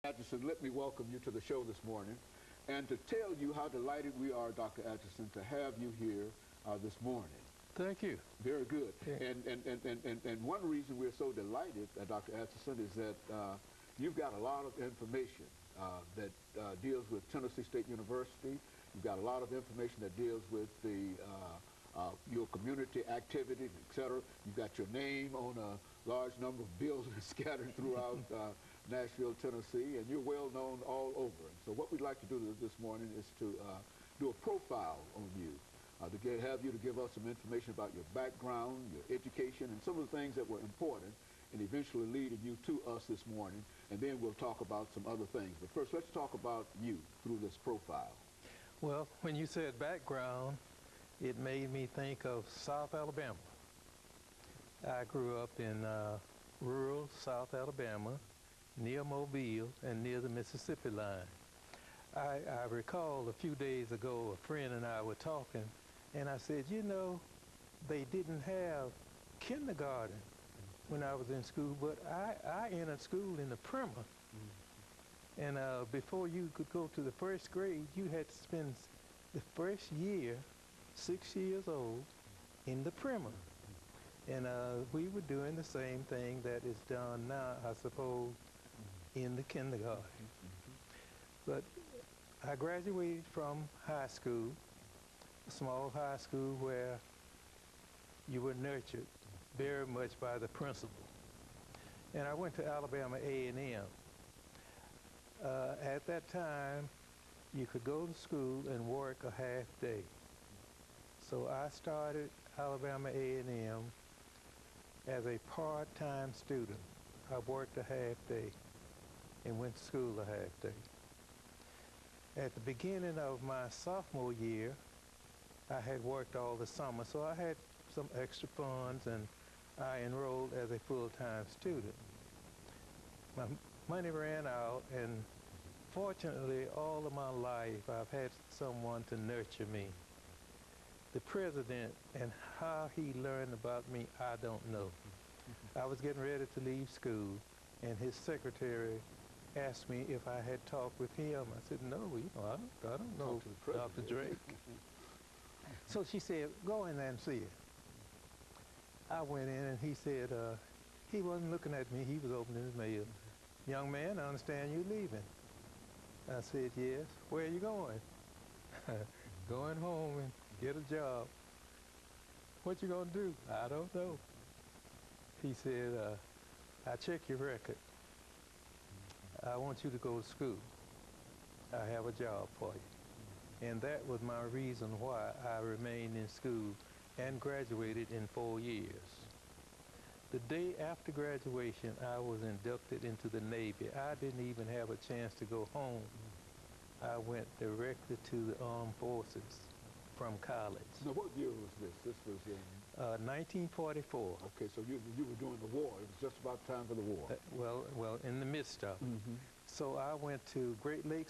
Atchison, let me welcome you to the show this morning and to tell you how delighted we are, Dr. Atchison, to have you here this morning. Thank you. Very good. Yeah. And one reason we're so delighted, Dr. Atchison, is that you've got a lot of information that deals with Tennessee State University. You've got a lot of information that deals with your community activities, etc. You've got your name on a large number of buildings scattered throughout Nashville, Tennessee, and you're well known all over. And so what we'd like to do this morning is to do a profile on you, have you to give us some information about your background, your education, and some of the things that were important and eventually leading you to us this morning, and then we'll talk about some other things. But first, let's talk about you through this profile. Well, when you said background, it made me think of South Alabama. I grew up in rural South Alabama, near Mobile and near the Mississippi line. I recall a few days ago, a friend and I were talking, and I said, you know, they didn't have kindergarten when I was in school, but I entered school in the primer. And before you could go to the first grade, you had to spend the first year, 6 years old, in the primer. And we were doing the same thing that is done now, I suppose, in the kindergarten. But I graduated from high school, a small high school where you were nurtured very much by the principal. And I went to Alabama A&M. At that time, you could go to school and work a half day. So I started Alabama A&M as a part-time student. I worked a half day and went to school a half day. At the beginning of my sophomore year, I had worked all the summer, so I had some extra funds and I enrolled as a full-time student. My money ran out, and fortunately, all of my life, I've had someone to nurture me. The president and how he learned about me, I don't know. I was getting ready to leave school, and his secretary asked me if I had talked with him. I said, no, you know, I don't know Dr. Drake. So she said, go in there and see it. I went in, and he said, he wasn't looking at me, he was opening his mail. Young man, I understand you're leaving. I said, yes. Where are you going? Going home and get a job. What you gonna do? I don't know. He said, I checked your record. I want you to go to school. I have a job for you. And that was my reason why I remained in school and graduated in 4 years. The day after graduation, I was inducted into the Navy. I didn't even have a chance to go home. I went directly to the Armed Forces from college. Now, what year was this? This was in 1944. Okay, so you were doing the war. It was just about time for the war. Well, in the midst of it. So I went to Great Lakes,